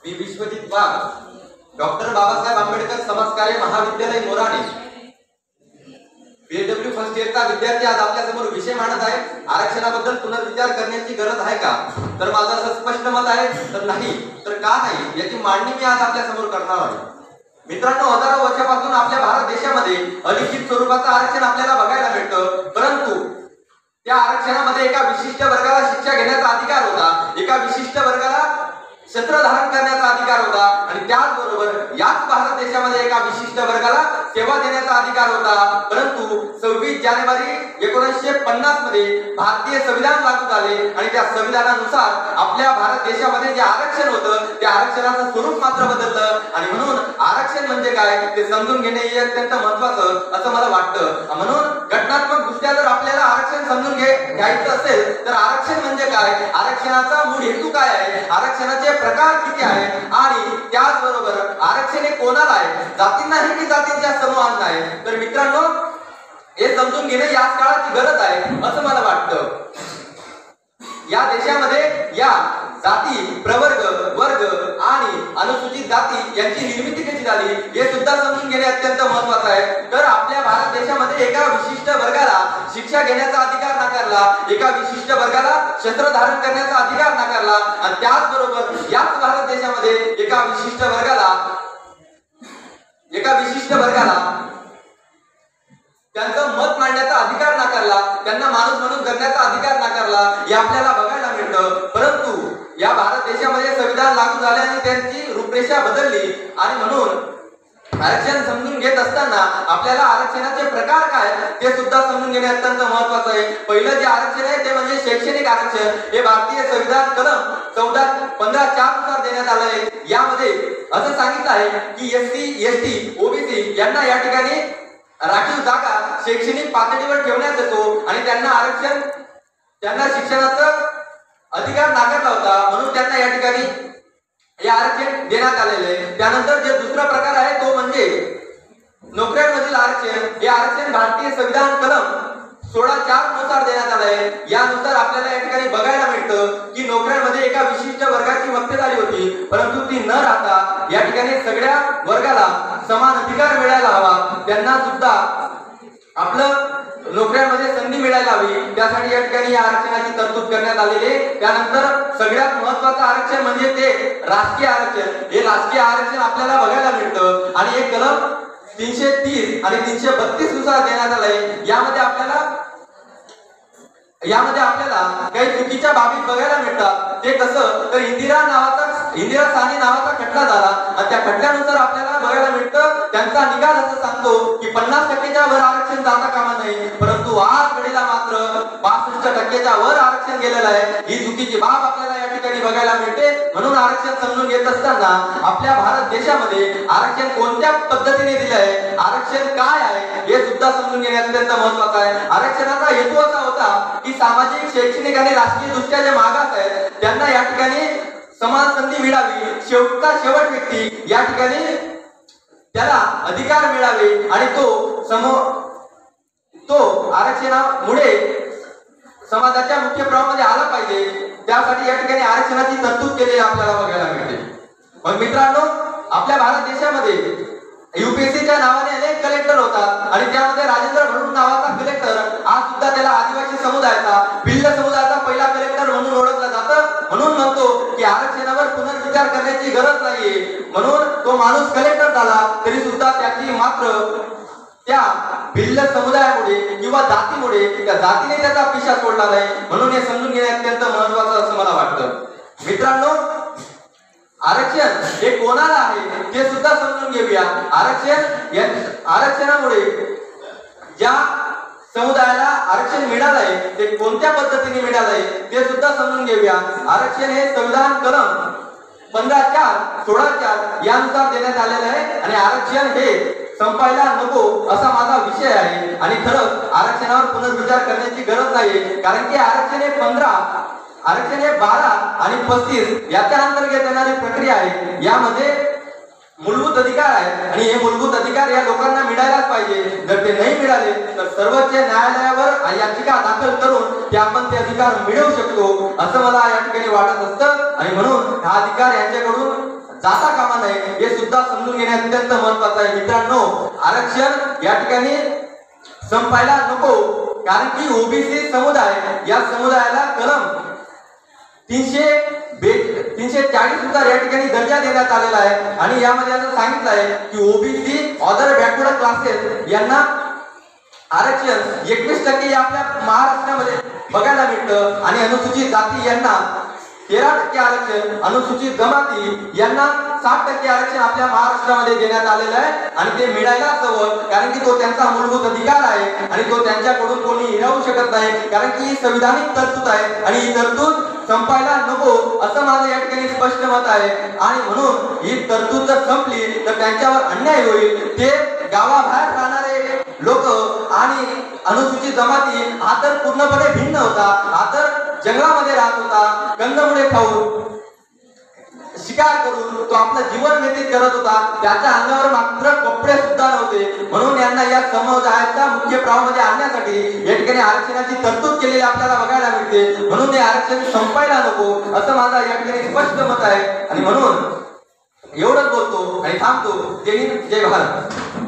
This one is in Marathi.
मी विश्वजित वाघ, डॉक्टर बाबासाहेब आंबेडकर समाजकार्य महाविद्यालय मोराणे, बीएडब्ल्यू फर्स्ट इयरचा विद्यार्थी आज आपल्या समोर विषय मांडत आहे. आरक्षणाबद्दल पुनर्विचार करण्याची गरज आहे का? तर माझं असं स्पष्ट मत आहे तर नाही. तर का नाही याची मांडणी मी आज आपल्या समोर करणार आहे. मित्रांनो, हजारो वर्षापासून आपल्या भारत देशामध्ये अलिखित स्वरूपाचं आरक्षण आपल्याला बघायला मिळतं, परंतु त्या आरक्षणामध्ये एका विशिष्ट वर्गाला शिक्षा घेण्याचा अधिकार होता, एका विशिष्ट वर्गाला शस्त्र धारण करण्याचा अधिकार होता आणि त्याचबरोबर याच भारत देशामध्ये एका विशिष्ट वर्गाला सेवा देण्याचा अधिकार होता. परंतु 26 जानेवारी 1950 मध्ये भारतीय संविधान लागू झाले आणि त्या संविधानानुसार आपल्या भारत देशामध्ये जे आरक्षण होतं त्या आरक्षणाचं स्वरूप मात्र बदललं आणि म्हणून आरक्षण म्हणजे काय ते समजून घेणे हे अत्यंत महत्त्वाचं असं मला वाटतं. म्हणून घटनात्मक दृष्ट्या जर आपल्याला आरक्षण समजून घ्यायचं असेल तर आरक्षण म्हणजे काय, आरक्षणाचा मूळ हेतू काय आहे, आरक्षणाचे प्रकार किती आहेत आणि त्याचबरोबर आरक्षण हे कोणाला आहे, जातींना आहे की जातींच्या समूहांना आहे. तर मित्रांनो, हे समजून घेणे याच काळाची गरज आहे असं मला वाटतं. या देशामध्ये या जाती, प्रवर्ग, वर्ग आणि अनुसूचित जाती यांची निर्मिती कशी झाली हे सुद्धा समजून घेणे अत्यंत महत्त्वाचं आहे. तर आपल्या भारत देशामध्ये एका विशिष्ट वर्गाला शिक्षा घेण्याचा अधिकार नाकारला, एका विशिष्ट वर्गाला शस्त्र धारण करण्याचा अधिकार नाकारला आणि त्याचबरोबर याच भारत देशामध्ये एका विशिष्ट वर्गाला त्यांचं मत मांडण्याचा अधिकार नाकारला, त्यांना माणूस म्हणून जगण्याचा अधिकार नाकारला हे आपल्याला बघायला मिळतं. परंतु या भारत देशामध्ये संविधान लागू झाले आणि त्यांची रूपरेषा बदलली आणि म्हणून आरक्षण समजून घेत असताना आपल्याला आरक्षणाचे प्रकार काय ते सुद्धा समजून घेणे अत्यंत महत्त्वाचं आहे. पहिलं जे आरक्षण आहे ते म्हणजे शैक्षणिक आरक्षण. हे भारतीय संविधान कलम 15(4) नुसार देण्यात आलं आहे. यामध्ये असं सांगितलं आहे की SC, ST, OBC यांना या ठिकाणी राखीव जागा शैक्षणिक पातळीवर ठेवण्यात येतो आणि त्यांना शिक्षणाचा अधिकार नाकारला होता, म्हणून त्यांना या ठिकाणी हे आरक्षण देण्यात आलेले आहे. त्यानंतर जे दुसरा प्रकार आहे तो म्हणजे नोकऱ्यांमधील आरक्षण. हे आरक्षण भारतीय संविधान कलम 16(4) नुसार देण्यात आलं आहे. यानुसार आपल्याला या ठिकाणी बघायला मिळतं की नोकऱ्यांमध्ये एका विशिष्ट वर्गाची मक्तेदारी होती, परंतु ती न राहता या ठिकाणी सगळ्या वर्गाला समान अधिकार मिळायला हवा, त्यांना सुद्धा आपलं नोकऱ्यांमध्ये संधी मिळायला हवी, त्यासाठी या ठिकाणी या आरक्षणाची तरतूद करण्यात आलेली आहे. त्यानंतर सगळ्यात महत्त्वाचं आरक्षण म्हणजे ते राजकीय आरक्षण. हे राजकीय आरक्षण आपल्याला बघायला मिळतं आणि हे कलम 330 आणि 332 नुसार देण्यात आलंय. यामध्ये आपल्याला काही चुकीच्या बाबी बघायला मिळतात. ते कसं तर इंदिरा साहनी नावाचा खटला झाला आणि त्या खटल्यानुसार आपल्याला बघायला मिळतं त्यांचा निकाल असं सांगतो की 50% वर आरक्षण जाता कामा नये, परंतु आज घडीला मात्र 65% वर आरक्षण गेलेलं आहे. ही चुकीची बाब आपल्याला या ठिकाणी बघायला मिळते. म्हणून आरक्षण समजून घेत असताना आपल्या भारत देशामध्ये आरक्षण कोणत्या पद्धतीने दिले आहे, आरक्षण काय आहे हे सुद्धा समजून घेणे अत्यंत महत्त्वाचं आहे. आरक्षणाचा हेतू असा होता की सामाजिक, शैक्षणिक आणि राजकीय दृष्ट्या जे मागास आहेत त्यांना या ठिकाणी समान संधी मिळावी, शेवटचा शेवट व्यक्ती या ठिकाणी त्याला अधिकार मिळावे आणि तो आरक्षणामुळे समाजाच्या मुख्य प्रवाहामध्ये आला पाहिजे. त्यासाठी या ठिकाणी आरक्षणाची तरतूद केलेली आपल्याला बघायला मिळते. मग मित्रांनो, आपल्या भारत देशामध्ये UPSCच्या नावाने अनेक कलेक्टर होतात आणि त्यामध्ये राजेंद्र भरून नावाचा कलेक्टर आज सुद्धा त्याला आदिवासी समुदायाचा, भिल्ल समुदायाचा पहिला कलेक्टर म्हणून ओळखला जातं. म्हणून म्हणतो की आरक्षणावर पुनर्विचार करण्याची गरज नाहीये. म्हणून तो माणूस कलेक्टर झाला तरी सुद्धा त्याची मात्र त्या भिल्ल समुदायामुळे किंवा जातीमुळे त्या जातीने त्याचा पिशा सोडला नाही. म्हणून हे समजून घेणे अत्यंत महत्त्वाचं असं मला वाटतं. मित्रांनो, आरक्षण हे कोणाला आहे ते सुद्धा समजून घेऊया. आरक्षणामुळे ज्या समुदायाला आरक्षण मिळालंय ते कोणत्या पद्धतीने मिळालंय ते सुद्धा समजून घेऊया. आरक्षण हे संविधान कलम 15(4), 16(4) यानुसार देण्यात आलेलं आहे आणि आरक्षण हे संपायला नको असा माझा विषय आहे. आणि खरंच आरक्षणावर पुनर्विचार करण्याची गरज नाही, कारण की आरक्षण हे 12 आणि 35 याच्या अंतर्गत येणारी प्रक्रिया आहे. यामध्ये मूलभूत अधिकार आहे आणि हे मूलभूत अधिकार या लोकांना मिळायलाच पाहिजे. जर ते नाही मिळाले तर सर्वोच्च न्यायालयावर याचिका दाखल करून ते आपण ते अधिकार मिळवू शकतो असं मला या ठिकाणी वाटत असतं आणि म्हणून हा अधिकार यांच्याकडून जाता कामा नये हे सुद्धा समजून घेणे अत्यंत महत्वाचं आहे. मित्रांनो, आरक्षण या ठिकाणी संपायला नको, कारण की ओबीसी समुदाय या समुदायाला कलम 340 नुसार या ठिकाणी दर्जा देण्यात आलेला आहे आणि यामध्ये असं सांगितलं आहे की ओबीसी अदर बॅकवर्ड क्लासेस यांना आरक्षण 21% आपल्या महाराष्ट्रामध्ये बघायला मिळतं आणि अनुसूचित जाती यांना 13% आरक्षण, अनुसूचित जमाती यांना 60% आरक्षण आपल्या महाराष्ट्रामध्ये देण्यात आलेलं आहे आणि ते मिळायलाच हवं, कारण की तो त्यांचा मूलभूत अधिकार आहे आणि तो त्यांच्याकडून कोणी हिरावू शकत नाही, कारण की ही संविधानिक तरतूद आहे आणि ही तरतूद संपायला नको असं माझं या ठिकाणी स्पष्ट मत आहे. आणि म्हणून ही तरतूद जर संपली तर त्यांच्यावर अन्याय होईल. ते गावाबाहेर राहणारे लोक आणि अनुसूचित जमाती हा तर पूर्णपणे भिन्न होता, हा तर जंगलामध्ये राहत होता, कंदमुळे खाऊन शिकार करून तो आपलं जीवन व्यतीत करत होता, त्याच्या अंगावर मात्र कपडे सुद्धा नव्हते. म्हणून यांना या समुदायाच्या मुख्य प्रवाहामध्ये आणण्यासाठी या ठिकाणी आरक्षणाची तरतूद केलेली आपल्याला बघायला मिळते. म्हणून हे आरक्षण संपायला नको असं माझं या ठिकाणी स्पष्ट मत आहे आणि म्हणून एवढंच बोलतो आणि थांबतो. जय हिंद, जय भारत.